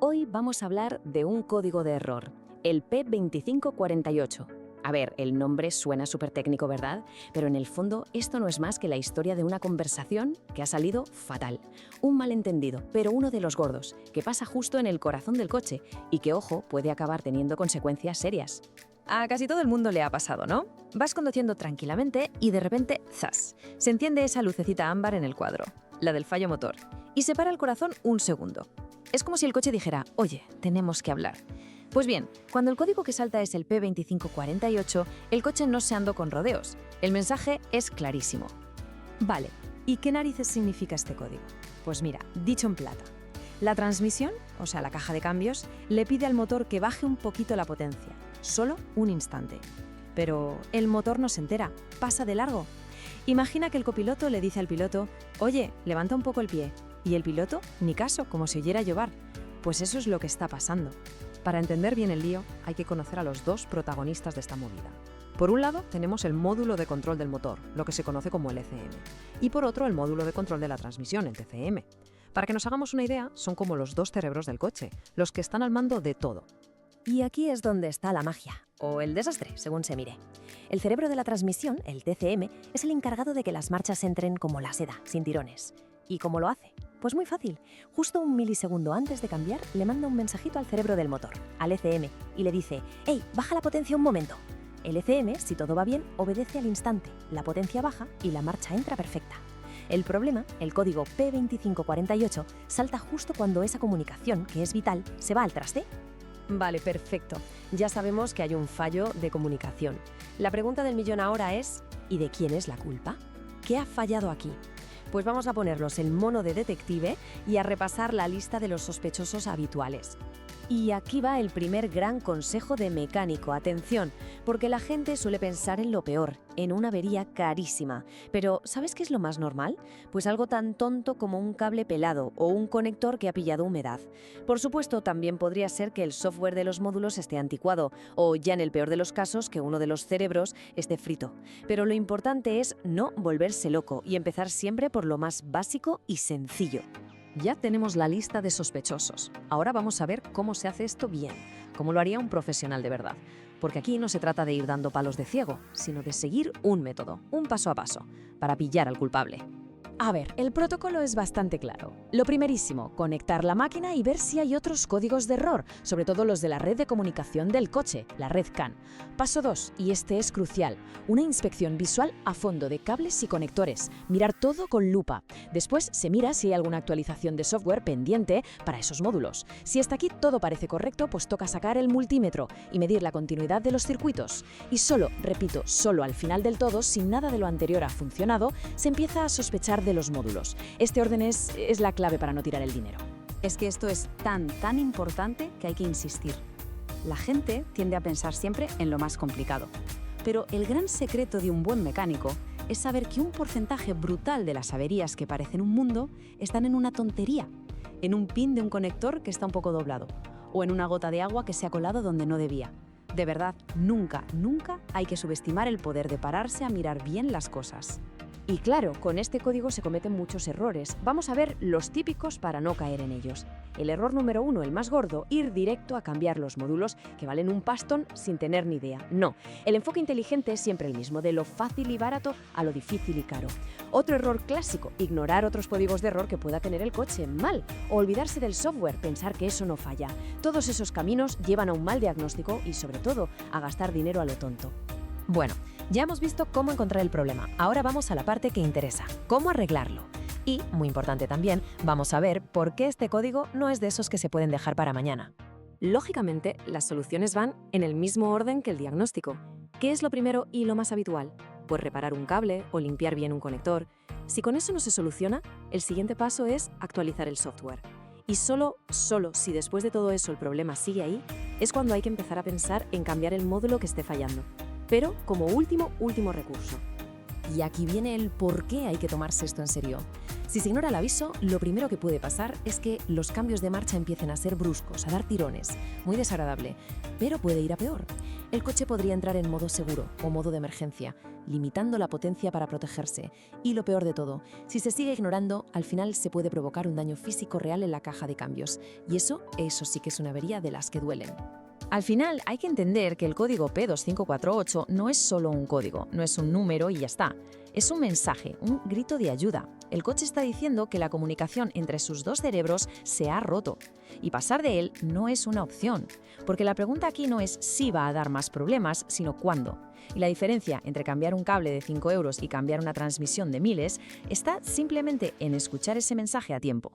Hoy vamos a hablar de un código de error, el P2548. A ver, el nombre suena súper técnico, ¿verdad? Pero en el fondo esto no es más que la historia de una conversación que ha salido fatal. Un malentendido, pero uno de los gordos, que pasa justo en el corazón del coche y que, ojo, puede acabar teniendo consecuencias serias. A casi todo el mundo le ha pasado, ¿no? Vas conduciendo tranquilamente y de repente, ¡zas!, se enciende esa lucecita ámbar en el cuadro, la del fallo motor, y se para el corazón un segundo. Es como si el coche dijera, oye, tenemos que hablar. Pues bien, cuando el código que salta es el P2548, el coche no se andó con rodeos. El mensaje es clarísimo. Vale, ¿y qué narices significa este código? Pues mira, dicho en plata. La transmisión, o sea, la caja de cambios, le pide al motor que baje un poquito la potencia, solo un instante. Pero el motor no se entera, pasa de largo. Imagina que el copiloto le dice al piloto, oye, levanta un poco el pie. Y el piloto, ni caso, como si oyera llover. Pues eso es lo que está pasando. Para entender bien el lío, hay que conocer a los dos protagonistas de esta movida. Por un lado, tenemos el módulo de control del motor, lo que se conoce como el ECM. Y por otro, el módulo de control de la transmisión, el TCM. Para que nos hagamos una idea, son como los dos cerebros del coche, los que están al mando de todo. Y aquí es donde está la magia, o el desastre, según se mire. El cerebro de la transmisión, el TCM, es el encargado de que las marchas entren como la seda, sin tirones. ¿Y cómo lo hace? Pues muy fácil. Justo un milisegundo antes de cambiar, le manda un mensajito al cerebro del motor, al ECM, y le dice, ¡hey, baja la potencia un momento! El ECM, si todo va bien, obedece al instante, la potencia baja y la marcha entra perfecta. El problema, el código P2548, salta justo cuando esa comunicación, que es vital, se va al traste. Vale, perfecto. Ya sabemos que hay un fallo de comunicación. La pregunta del millón ahora es, ¿y de quién es la culpa? ¿Qué ha fallado aquí? Pues vamos a ponernos el mono de detective y a repasar la lista de los sospechosos habituales. Y aquí va el primer gran consejo de mecánico. Atención, porque la gente suele pensar en lo peor, en una avería carísima. Pero, ¿sabes qué es lo más normal? Pues algo tan tonto como un cable pelado o un conector que ha pillado humedad. Por supuesto, también podría ser que el software de los módulos esté anticuado o, ya en el peor de los casos, que uno de los cerebros esté frito. Pero lo importante es no volverse loco y empezar siempre por lo más básico y sencillo. Ya tenemos la lista de sospechosos. Ahora vamos a ver cómo se hace esto bien, cómo lo haría un profesional de verdad. Porque aquí no se trata de ir dando palos de ciego, sino de seguir un método, un paso a paso, para pillar al culpable. A ver, el protocolo es bastante claro. Lo primerísimo, conectar la máquina y ver si hay otros códigos de error, sobre todo los de la red de comunicación del coche, la red CAN. Paso 2, y este es crucial, una inspección visual a fondo de cables y conectores, mirar todo con lupa. Después se mira si hay alguna actualización de software pendiente para esos módulos. Si hasta aquí todo parece correcto, pues toca sacar el multímetro y medir la continuidad de los circuitos. Y solo, repito, solo al final del todo, si nada de lo anterior ha funcionado, se empieza a sospechar de los módulos. Este orden es la clave para no tirar el dinero. Es que esto es tan importante que hay que insistir. La gente tiende a pensar siempre en lo más complicado. Pero el gran secreto de un buen mecánico es saber que un porcentaje brutal de las averías que parecen un mundo están en una tontería, en un pin de un conector que está un poco doblado, o en una gota de agua que se ha colado donde no debía. De verdad, nunca hay que subestimar el poder de pararse a mirar bien las cosas. Y claro, con este código se cometen muchos errores. Vamos a ver los típicos para no caer en ellos. El error número 1, el más gordo, ir directo a cambiar los módulos que valen un pastón sin tener ni idea. No, el enfoque inteligente es siempre el mismo, de lo fácil y barato a lo difícil y caro. Otro error clásico, ignorar otros códigos de error que pueda tener el coche mal, o olvidarse del software, pensar que eso no falla. Todos esos caminos llevan a un mal diagnóstico y, sobre todo, a gastar dinero a lo tonto. Bueno, ya hemos visto cómo encontrar el problema. Ahora vamos a la parte que interesa, cómo arreglarlo. Y, muy importante también, vamos a ver por qué este código no es de esos que se pueden dejar para mañana. Lógicamente, las soluciones van en el mismo orden que el diagnóstico. ¿Qué es lo primero y lo más habitual? Pues reparar un cable o limpiar bien un conector. Si con eso no se soluciona, el siguiente paso es actualizar el software. Y solo si después de todo eso el problema sigue ahí, es cuando hay que empezar a pensar en cambiar el módulo que esté fallando. Pero como último recurso. Y aquí viene el por qué hay que tomarse esto en serio. Si se ignora el aviso, lo primero que puede pasar es que los cambios de marcha empiecen a ser bruscos, a dar tirones. Muy desagradable, pero puede ir a peor. El coche podría entrar en modo seguro o modo de emergencia, limitando la potencia para protegerse. Y lo peor de todo, si se sigue ignorando, al final se puede provocar un daño físico real en la caja de cambios. Y eso sí que es una avería de las que duelen. Al final, hay que entender que el código P2548 no es solo un código, no es un número y ya está. Es un mensaje, un grito de ayuda. El coche está diciendo que la comunicación entre sus dos cerebros se ha roto. Y pasar de él no es una opción, porque la pregunta aquí no es si va a dar más problemas, sino cuándo. Y la diferencia entre cambiar un cable de 5 euros y cambiar una transmisión de miles está simplemente en escuchar ese mensaje a tiempo.